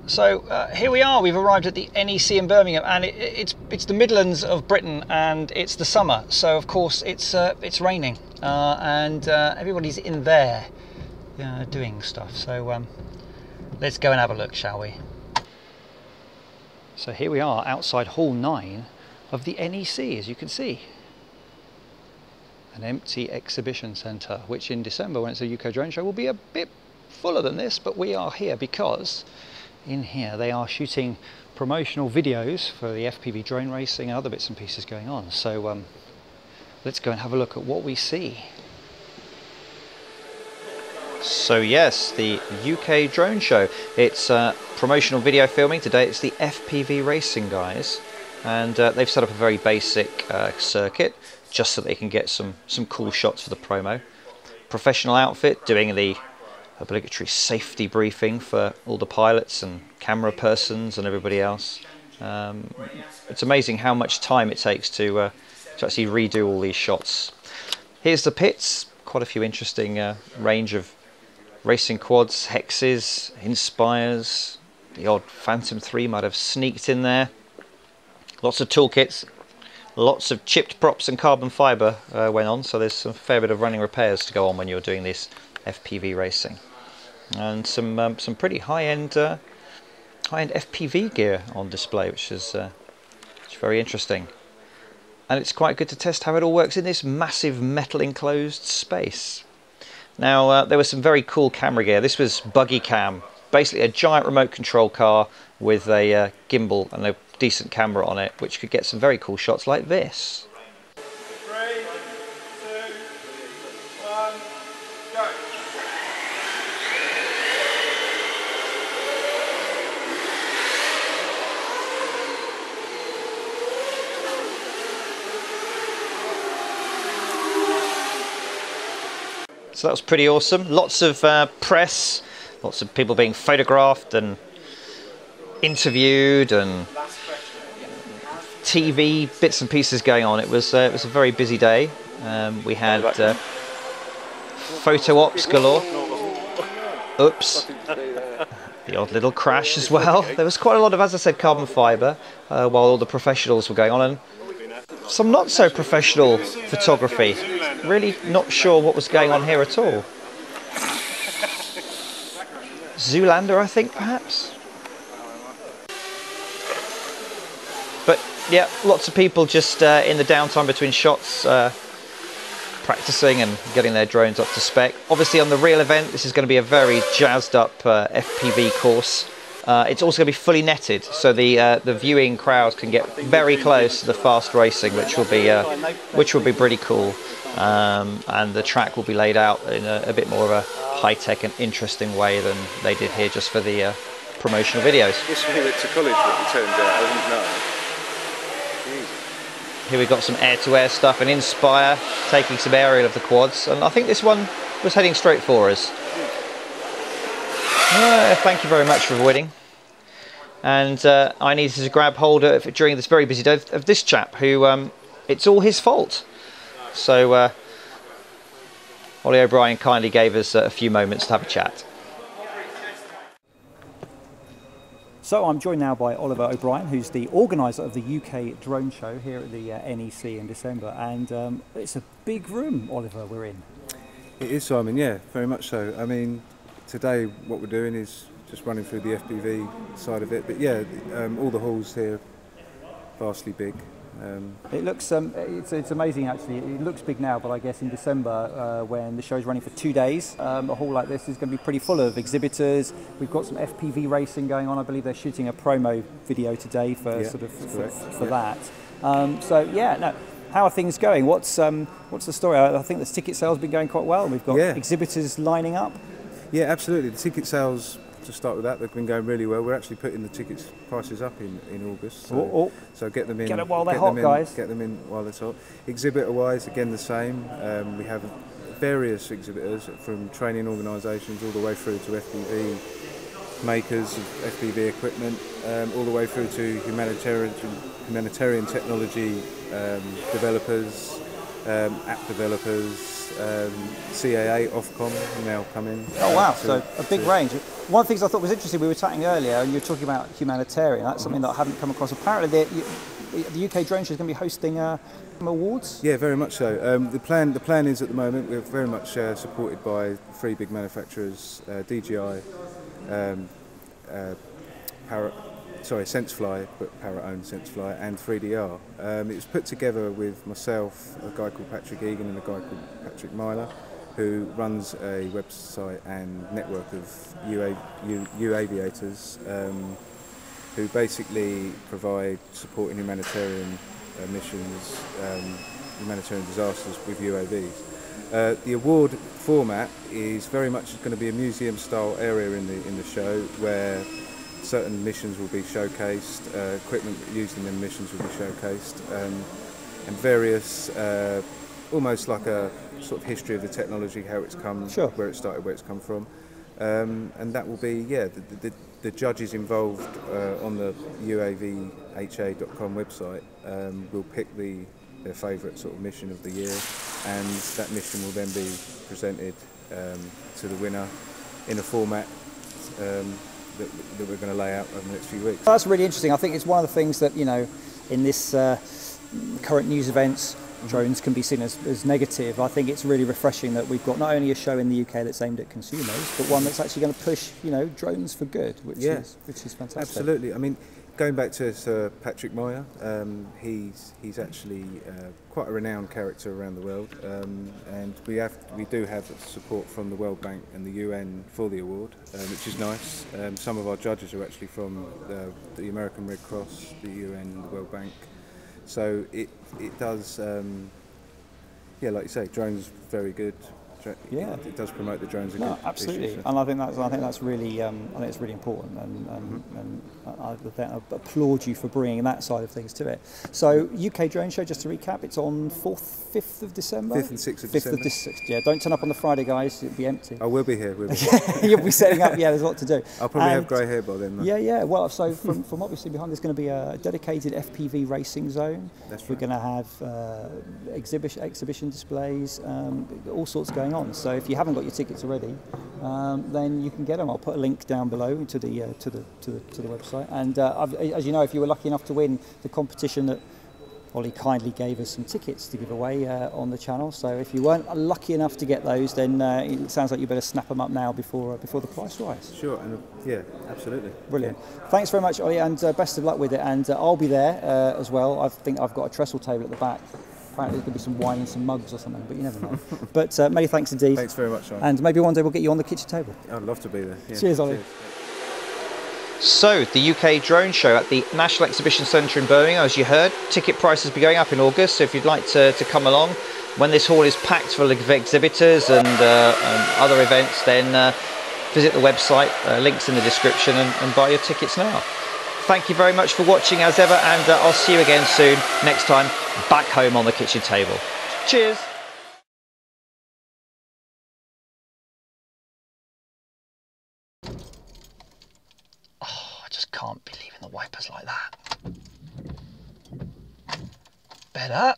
So here we are, we've arrived at the NEC in Birmingham, and it's the Midlands of Britain, and it's the summer, so of course it's raining, and everybody's in there doing stuff. So let's go and have a look, shall we? So here we are outside Hall 9 of the NEC, as you can see. An empty exhibition centre, which in December, when it's a UK drone show, will be a bit fuller than this, but we are here because in here they are shooting promotional videos for the FPV drone racing and other bits and pieces going on. So let's go and have a look at what we see. So yes, the UK drone show. It's promotional video filming. Today it's the FPV racing guys, and they've set up a very basic circuit just so they can get some cool shots for the promo. Professional outfit doing the obligatory safety briefing for all the pilots and camera persons and everybody else. It's amazing how much time it takes to actually redo all these shots. Here's the pits. Quite a few interesting range of racing quads, Hexes, Inspires. The odd Phantom 3 might have sneaked in there. Lots of toolkits. Lots of chipped props and carbon fibre went on, so there's a fair bit of running repairs to go on when you're doing this FPV racing. And some pretty high-end FPV gear on display, which is very interesting. And it's quite good to test how it all works in this massive metal enclosed space. Now there was some very cool camera gear. This was Buggy Cam, basically a giant remote control car with a gimbal and a decent camera on it, which could get some very cool shots like this. 3, 2, 1, go! So that was pretty awesome. Lots of press, lots of people being photographed and interviewed, and TV bits and pieces going on. It was a very busy day. We had photo ops galore. Oops. The odd little crash as well. There was quite a lot of, as I said, carbon fibre while all the professionals were going on, and some not so professional photography. Really not sure what was going on here at all. Zoolander, I think, perhaps. But yeah, lots of people just in the downtime between shots practicing and getting their drones up to spec. Obviously on the real event this is going to be a very jazzed up FPV course. It's also going to be fully netted, so the viewing crowd can get very close to the fast racing, which will be pretty cool. And the track will be laid out in a bit more of a high-tech and interesting way than they did here just for the promotional videos. This we went to college, what we turned out, I didn't know. Here we've got some air-to-air stuff, and Inspire taking some aerial of the quads, and I think this one was heading straight for us. Thank you very much for avoiding. And I needed to grab hold of, during this very busy day, of this chap who, it's all his fault. So Ollie O'Brien kindly gave us a few moments to have a chat. So I'm joined now by Oliver O'Brien, who's the organiser of the UK drone show here at the NEC in December, and it's a big room, Oliver, we're in. It is, Simon, yeah, very much so. I mean, today what we're doing is just running through the FPV side of it, but yeah, all the halls here vastly big. It looks, it's amazing actually. It looks big now, but I guess in December, when the show's running for 2 days, a hall like this is going to be pretty full of exhibitors. We've got some FPV racing going on. I believe they're shooting a promo video today for that. So yeah, no. How are things going? What's the story? I think the ticket sales have been going quite well. We've got exhibitors lining up. Yeah, absolutely. The ticket sales, to start with that, they've been going really well. We're actually putting the tickets prices up in August. So get them in. Get it while they're hot, guys. Get them in while they're hot. Exhibitor-wise, again the same. We have various exhibitors from training organisations all the way through to FPV makers of FPV equipment, all the way through to humanitarian technology developers, app developers, CAA, Ofcom now come in. Oh wow, so a big range. One of the things I thought was interesting, we were chatting earlier, and you were talking about humanitarian. That's something that I haven't come across. Apparently, the UK Drone Show is going to be hosting awards. Yeah, very much so. The plan is at the moment we're very much supported by three big manufacturers: DJI, Sensefly, but Parrot owned Sensefly, and 3DR. It was put together with myself, a guy called Patrick Egan, and a guy called Patrick Myler, who runs a website and network of UAviators, who basically provide support in humanitarian missions, humanitarian disasters with UAVs. The award format is very much going to be a museum-style area in the show where certain missions will be showcased, equipment used in the missions will be showcased, and various, almost like a sort of history of the technology, how it's come, Sure. where it started, where it's come from. And that will be, the judges involved on the uavha.com website will pick their favourite sort of mission of the year, and that mission will then be presented to the winner in a format that we're going to lay out over the next few weeks. That's really interesting. I think it's one of the things that, in this current news events, drones can be seen as negative. I think it's really refreshing that we've got not only a show in the UK that's aimed at consumers, but one that's actually going to push, drones for good, which is fantastic. Absolutely. I mean, going back to Sir Patrick Moyer, he's actually quite a renowned character around the world, and we do have support from the World Bank and the UN for the award, which is nice. Some of our judges are actually from the American Red Cross, the UN, and the World Bank. So it does, like you say, drones very good. Yeah, it does promote the drones. No, absolutely, and I think that's really, I think it's really important, and I applaud you for bringing that side of things to it. So UK Drone Show, just to recap, it's on 5th of December. 5th and 6th of December. 5th of December. Yeah, don't turn up on the Friday, guys. It'll be empty. I will be here. You'll be setting up. Yeah, there's a lot to do. I'll probably have grey hair by then. Though. Yeah. Well, so from what we see behind, there's going to be a dedicated FPV racing zone. That's right. We're going to have exhibition displays, all sorts going on. So if you haven't got your tickets already, then you can get them. I'll put a link down below to the website. And as you know, if you were lucky enough to win the competition, that Ollie kindly gave us some tickets to give away on the channel. So if you weren't lucky enough to get those, then it sounds like you better snap them up now before the price rise. Sure, and absolutely. Brilliant. Thanks very much, Ollie, and best of luck with it. And I'll be there as well. I think I've got a trestle table at the back. Apparently there's going to be some wine and some mugs or something, but you never know. But many thanks indeed. Thanks very much, Simon. And maybe one day we'll get you on the kitchen table. I'd love to be there. Yeah. Cheers, Ollie. Cheers. So, the UK Drone Show at the National Exhibition Centre in Birmingham, as you heard, ticket prices will be going up in August, so if you'd like to come along, when this hall is packed full of exhibitors and other events, then visit the website, links in the description, and buy your tickets now. Thank you very much for watching as ever, and I'll see you again soon, next time, back home on the kitchen table. Cheers! Oh, I just can't be leaving the wipers like that. Better.